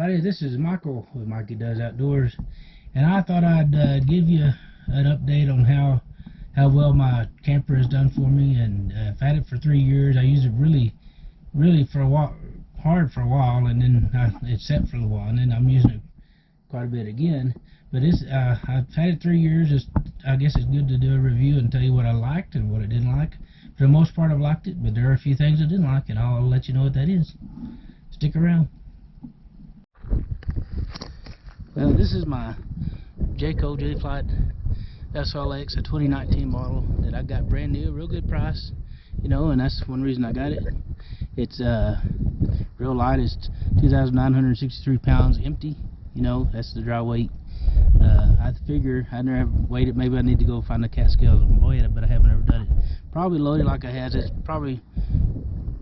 everybody, this is Michael with Mikey Does Outdoors, and I thought I'd give you an update on how well my camper has done for me. And I've had it for 3 years. I used it really for a while, hard for a while, and then it set for a while, and then I'm using it quite a bit again. But I've had it 3 years. I guess it's good to do a review and tell you what I liked and what I didn't like. For the most part, I've liked it, but there are a few things I didn't like, and I'll let you know what that is. Stick around. Well, this is my Jayco Jayflight SLX, a 2019 model that I got brand new, real good price, you know, and that's one reason I got it. It's real light. It's 2,963 pounds empty, you know, that's the dry weight. I figure I never weighed it. Maybe I need to go find the cat scales and weigh it, but I haven't ever done it. Probably loaded like I has. It's probably,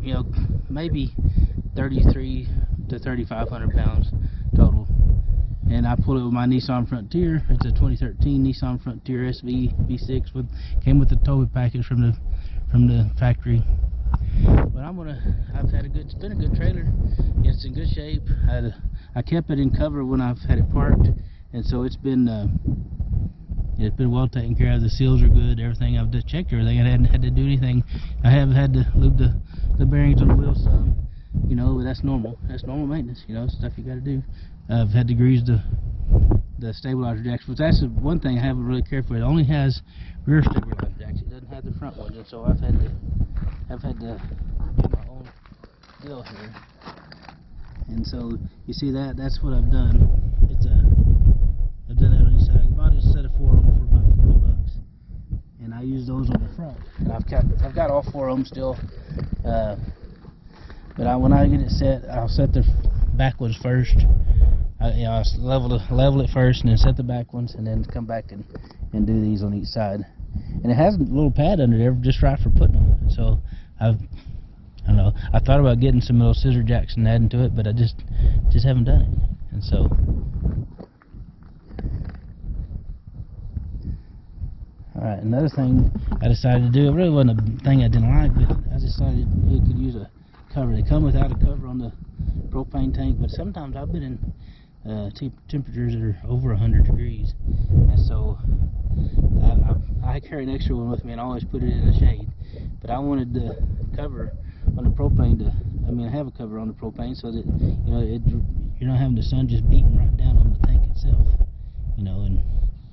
you know, maybe 3,300 to 3,500 pounds total. And I pull it with my Nissan Frontier. It's a 2013 Nissan Frontier SV V6 came with the towing package from the factory. But it's been a good trailer. It's in good shape. I kept it in cover when I've had it parked, and so it's been well taken care of. The seals are good. Everything, I've just checked everything. I hadn't had to do anything. I have had to lube the bearings on the wheels some, you know, but that's normal. That's normal maintenance, you know, stuff you got to do. I've had to grease the stabilizer jacks, but that's the one thing I haven't really cared for. It only has rear stabilizer jacks. It doesn't have the front ones, and so I've had to do my own deal here. And so you see that's what I've done. I've done that on each side. I bought a set of 4 of them for about $40, and I use those on the front. And I've got all 4 of them still. But when I get it set, I'll set the back ones first. I'll level it first, and then set the back ones, and then come back and do these on each side. And it has a little pad under there, just right for putting them. And so I don't know. I thought about getting some little scissor jacks and adding to it, but I just haven't done it. And so, all right. Another thing I decided to do. It really wasn't a thing I didn't like, but I decided it could use a cover. They come without a cover on the propane tank, but sometimes I've been in temperatures that are over 100 degrees, and so I carry an extra one with me and always put it in the shade. But I wanted the cover on the propane I have a cover on the propane so that, you know, you're not having the sun just beating right down on the tank itself, you know. And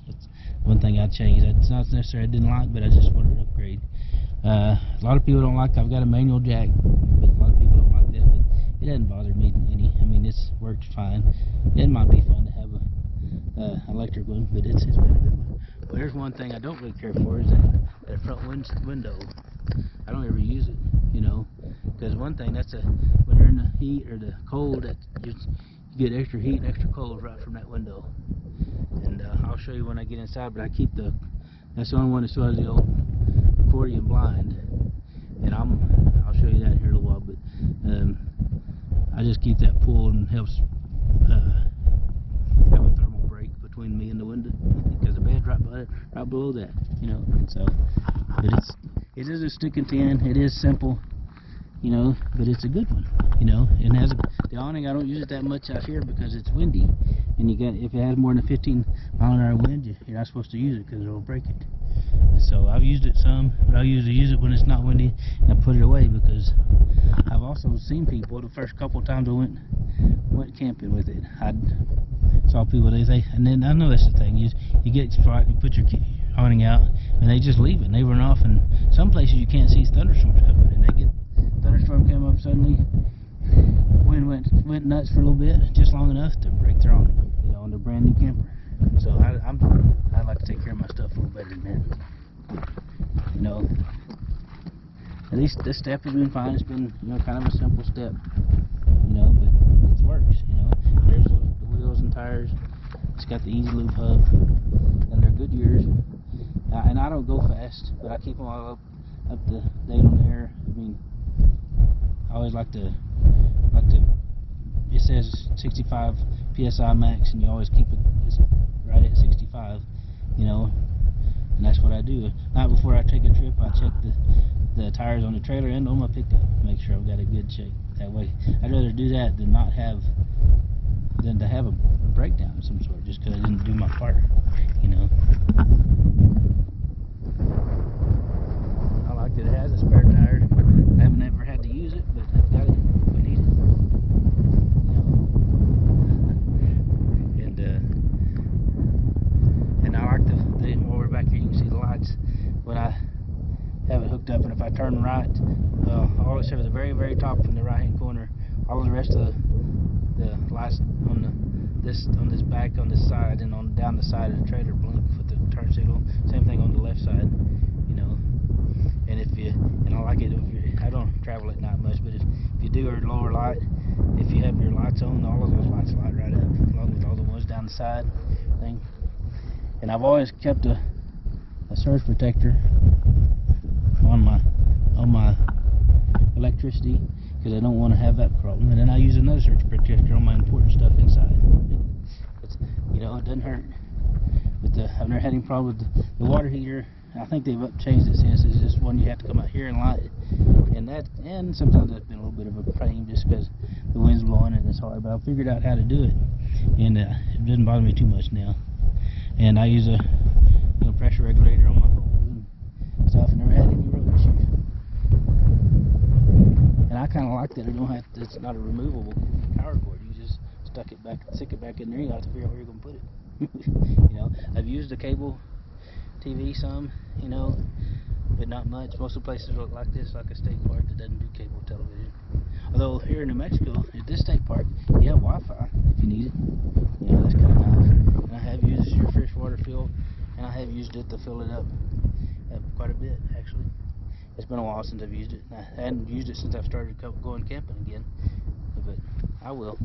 that's one thing I changed. It's not necessarily I didn't like, but I just wanted an upgrade. A lot of people don't like I've got a manual jack, but a lot of people don't like that, but it doesn't bother me any. I mean, it's worked fine. It might be fun to have a electric one, but it's been a good one. But there's one thing I don't really care for, is that front window. I don't ever use it, you know, because one thing, when you're in the heat or the cold, you get extra heat and extra cold right from that window. And I'll show you when I get inside, but that's the only one that still has the old accordion blind, and I'll show you that here in a little while. But I just keep that pulled, and helps have a thermal break between me and the window, because the bed's right below that, you know. And so, but it is a stick and tin. It is simple, you know, but it's a good one, you know. It has the awning. I don't use it that much out here because it's windy, and if it has more than a 15-mile-an-hour wind, you're not supposed to use it because it'll break it. And so I've used it some, but I usually use it when it's not windy and put it away, because I've also seen people the first couple of times I went camping with it. I saw people, and then I know that's the thing. You get a spot, you put your awning out, and they just leave it, and they run off. And some places you can't see thunderstorms coming, and they get thunderstorm came up suddenly. Wind went nuts for a little bit, just long enough to break their awning, you know, on their brand new camper. So I like to take care of my stuff a little better than that, you know. At least this step has been fine. It's been, you know, kind of a simple step, you know, but it works, you know. There's the wheels and tires. It's got the Easy Lube hub, and they're Goodyears. And I don't go fast, but I keep them all up to date on there. I mean, I always like to. It says 65 psi max, and you always keep it right at 65, you know. And that's what I do. Night before I take a trip, I check the tires on the trailer and on my pickup, make sure I've got a good shape. That way, I'd rather do that than not have than to have a breakdown of some sort just because I didn't do my part, you know. I like that it has a spare tire. I haven't ever had to use it, but I've got it if I need it, you know. And I like the while we're back here, you can see the lights when I have it hooked up, and if I turn right, I always have the very, very top in the right hand corner. All of the rest of the lights on this back, on this side, and on down the side of the trailer blink with the turn signal. Same thing on the left side, you know. And I like it I don't travel at night much, but if you do a lower light, if you have your lights on, all of those lights light right up, along with all the ones down the side thing. And I've always kept a surge protector on my electricity, because I don't want to have that problem. And then I use another surge protector on my important stuff inside. You know, it doesn't hurt. But I've never had any problem with the water heater. I think they've changed it since. It's just one you have to come out here and light. And sometimes that's been a little bit of a pain just because the wind's blowing and it's hard. But I figured out how to do it, and it doesn't bother me too much now. And I use a pressure regulator on my hose and stuff. Never had any real issues. And I kind of like that. It's not a removable power cord. You just stick it back in there. You have to figure out where you're going to put it. You know, I've used the cable TV some, you know, but not much. Most of the places look like this, like a state park that doesn't do cable television. Although here in New Mexico, at this state park, you have Wi-Fi if you need it. You know, that's kind of nice. And I have used your freshwater fill, and I have used it to fill it up quite a bit, actually. It's been a while since I've used it. I hadn't used it since I've started going camping again, but I will.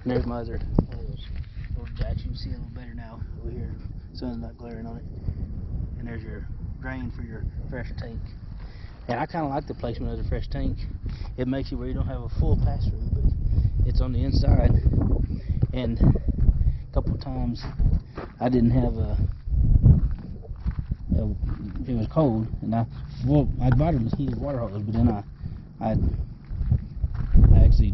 And there's my other little jacks. You can see a little better now over here. The sun's not glaring on it. And there's your drain for your fresh tank. And I kind of like the placement of the fresh tank. It makes it where you don't have a full pass-through, but it's on the inside. And a couple of times I didn't have it was cold, and I bought a heated water hose, but then I actually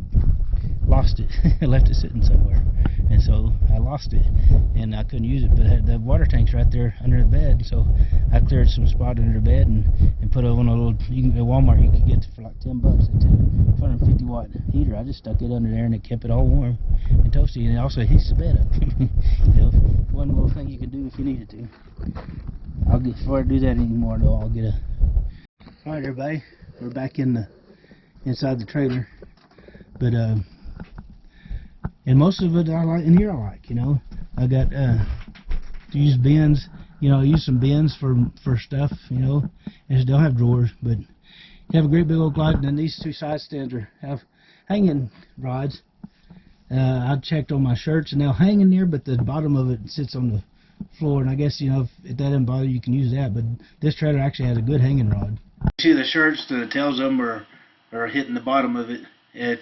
lost it. I left it sitting somewhere, and so I lost it, and I couldn't use it. But the water tank's right there under the bed, so I cleared some spot under the bed and put it on a little. At Walmart you could get for like $10 a 250 watt heater. I just stuck it under there, and it kept it all warm and toasty, and it also heats the bed up. You know, one little thing you can do if you needed to. Before I do that anymore, though, I'll get a. All right, everybody, we're back inside the trailer, but and most of it I like. In here I like, you know, I got use bins. You know, I use some bins for stuff, you know, and don't have drawers, but you have a great big old closet. And then these two side stands have hanging rods. I checked on my shirts, and they'll hang in there, but the bottom of it sits on the floor. And I guess, you know, if that doesn't bother you, can use that. But this trailer actually has a good hanging rod. See the shirts, the tails of them are hitting the bottom of it. If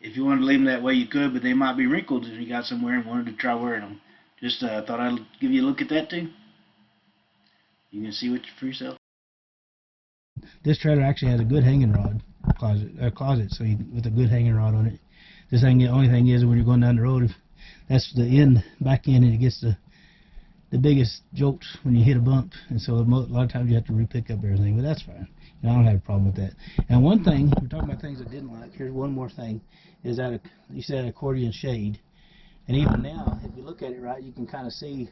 you wanted to leave them that way, you could, but they might be wrinkled if you got somewhere and wanted to try wearing them. Just thought I'd give you a look at that too. You can see what for yourself. This trailer actually has a good hanging rod closet, so with a good hanging rod on it. This thing, the only thing is when you're going down the road, if that's the back end, and it gets the biggest jolts when you hit a bump, and so a lot of times you have to re-pick up everything, but that's fine. I don't have a problem with that. And one thing, we're talking about things I didn't like. Here's one more thing: is that you said accordion shade, and even now, if you look at it right, you can kind of see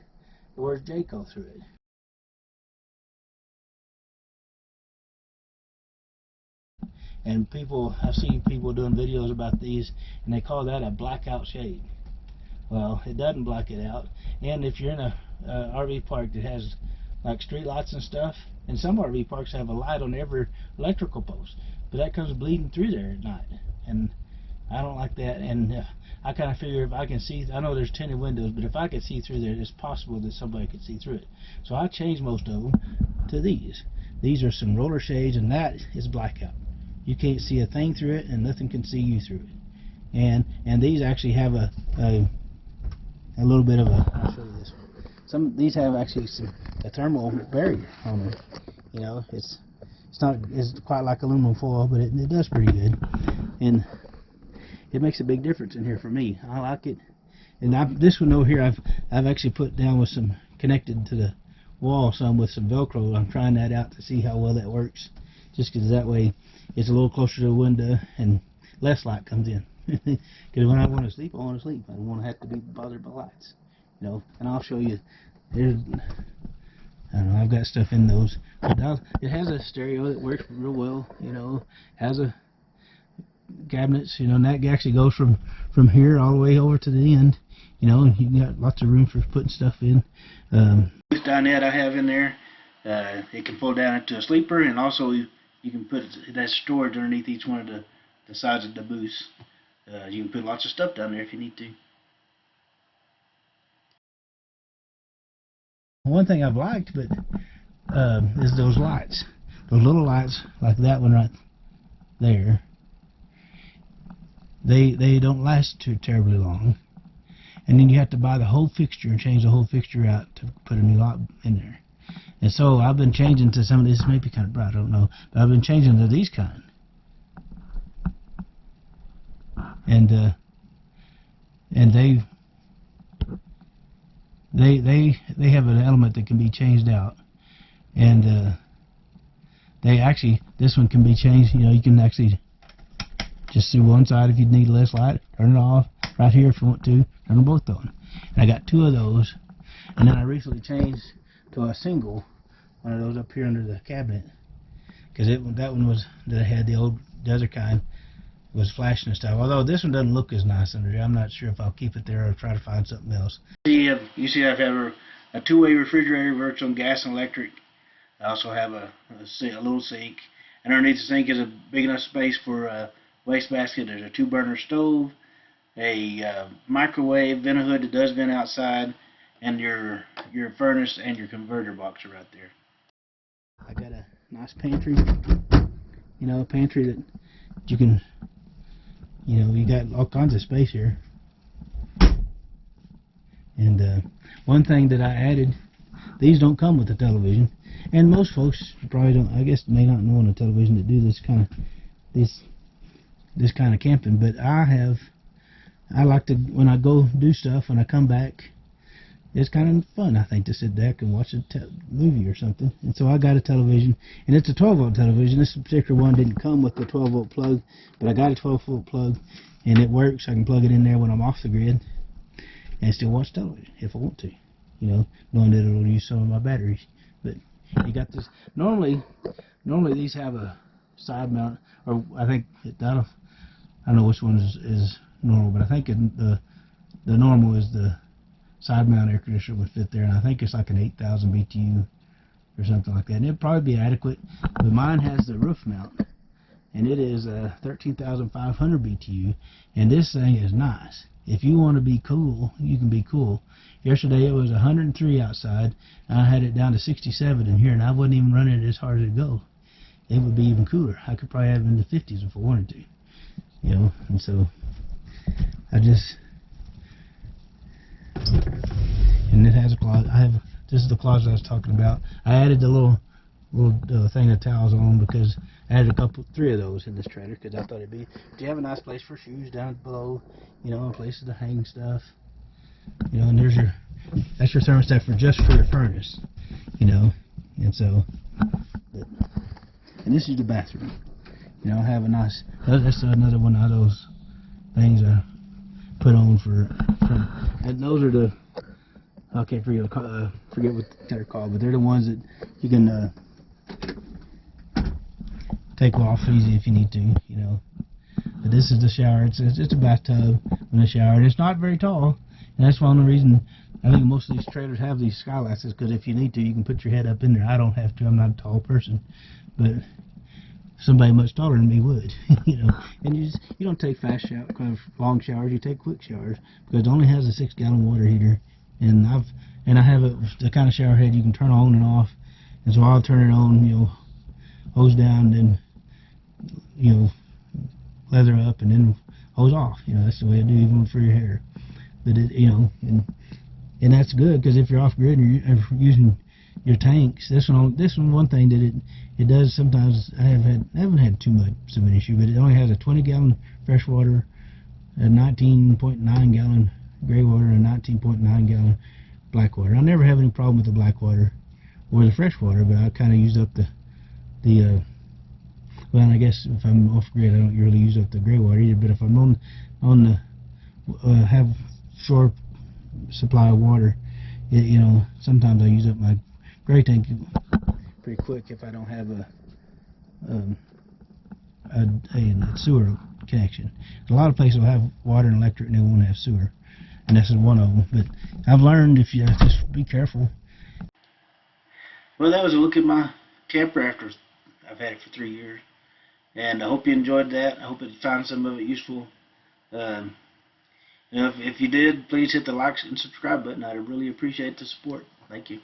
the word Jayco through it. And I've seen people doing videos about these, and they call that a blackout shade. Well, it doesn't black it out. And if you're in a RV park that has like street lights and stuff, and some RV parks have a light on every electrical post, but that comes bleeding through there at night, and I don't like that. And I kind of figure if I can see, I know there's tinted windows, but if I could see through there, it's possible that somebody could see through it. So I changed most of them to these. These are some roller shades, and that is blackout. You can't see a thing through it, and nothing can see you through it. And these actually have a little bit of a. I'll show you this one. These have actually a thermal barrier on them. You know, it's quite like aluminum foil, but it does pretty good, and it makes a big difference in here for me. I like it. And this one over here, I've actually put down with some connected to the wall some with some Velcro. I'm trying that out to see how well that works, just because that way it's a little closer to the window and less light comes in. Because when I want to sleep, I want to sleep. I don't want to have to be bothered by lights, you know. And I'll show you. There's, I don't know, I've got stuff in those. But it has a stereo that works real well, you know. Has a cabinets, you know, and that actually goes from here all the way over to the end, you know, and you got lots of room for putting stuff in. This dinette I have in there, it can pull down into a sleeper, and also you can put that storage underneath each one of the sides of the booths. You can put lots of stuff down there if you need to. One thing I've liked, but is those lights, those little lights like that one right there. They don't last too terribly long, and then you have to buy the whole fixture and change the whole fixture out to put a new light in there. And so I've been changing to some of this. May be kind of bright, I don't know, but I've been changing to these kind. And they have an element that can be changed out, and they actually, this one can be changed. You know, you can actually just do one side if you need less light, turn it off right here if you want to, turn them both on. And I got 2 of those, and then I recently changed to a single, one of those up here under the cabinet, because that one was that I had, the old desert kind, was flashing and stuff. Although this one doesn't look as nice under there. I'm not sure if I'll keep it there or try to find something else. You see I've had a 2-way refrigerator, virtual on gas and electric. I also have a little sink, and underneath the sink is a big enough space for a wastebasket. There's a 2-burner stove, a microwave, vent hood that does vent outside, and your furnace and your converter box are right there. I got a nice pantry, you know, a pantry that you can, you know, you got all kinds of space here. And one thing that I added, these don't come with a television, and most folks probably don't, I guess, may not know on a television to do this kind of camping. But I like to, when I go do stuff, when I come back, it's kind of fun, I think, to sit back and watch a movie or something. And so I got a television, and it's a 12-volt television. This particular one didn't come with the 12-volt plug, but I got a 12-volt plug, and it works. I can plug it in there when I'm off the grid and still watch television if I want to, you know, knowing that it'll use some of my batteries. But you got this. Normally these have a side mount, or I think I don't know which one is normal, but I think the normal is the side mount air conditioner would fit there, and I think it's like an 8,000 BTU or something like that, and it'd probably be adequate. But mine has the roof mount, and it is 13,500 BTU, and this thing is nice. If you want to be cool, you can be cool. Yesterday it was 103 outside, and I had it down to 67 in here, and I wasn't even running it as hard as it goes. It would be even cooler. I could probably have it in the 50s if I wanted to, you know. And so I just, and it has a closet. This is the closet I was talking about. I added the little thing of towels on because I had 3 of those in this trailer because I thought it'd be. Do you have a nice place for shoes down below? You know, places to hang stuff. You know, and that's your thermostat for just for your furnace. You know, and so, and this is the bathroom. You know, I have a nice. That's another one of those things I put on and those are the. I can't forget what they're called, but they're the ones that you can take off easy if you need to, you know. But this is the shower. It's a bathtub and a shower, and it's not very tall, and that's one of the reasons I think most of these trailers have these skylights, is because if you need to, you can put your head up in there. I don't have to. I'm not a tall person, but somebody much taller than me would, you know. And you don't take fast showers, long showers. You take quick showers because it only has a 6-gallon water heater. And I have the kind of shower head you can turn on and off, and so I'll turn it on, you know, hose down, then, you know, lather up, and then hose off. You know, that's the way I do even for your hair. But you know, and that's good because if you're off grid and you're using your tanks, this one thing that it does sometimes. I haven't had too much of an issue, but it only has a 20-gallon freshwater, a 19.9-gallon gray water and a 19.9 gallon black water. I never have any problem with the black water or the fresh water, but I kind of used up the well, I guess if I'm off grid, I don't really use up the gray water either. But if I'm on the have short supply of water, you know, sometimes I use up my gray tank pretty quick if I don't have a sewer connection. A lot of places will have water and electric and they won't have sewer, and this is one of them. But I've learned if you just be careful. Well, that was a look at my camper after I've had it for 3 years, and I hope you enjoyed that. I hope you found some of it useful. You know, if you did, please hit the like and subscribe button. I'd really appreciate the support. Thank you.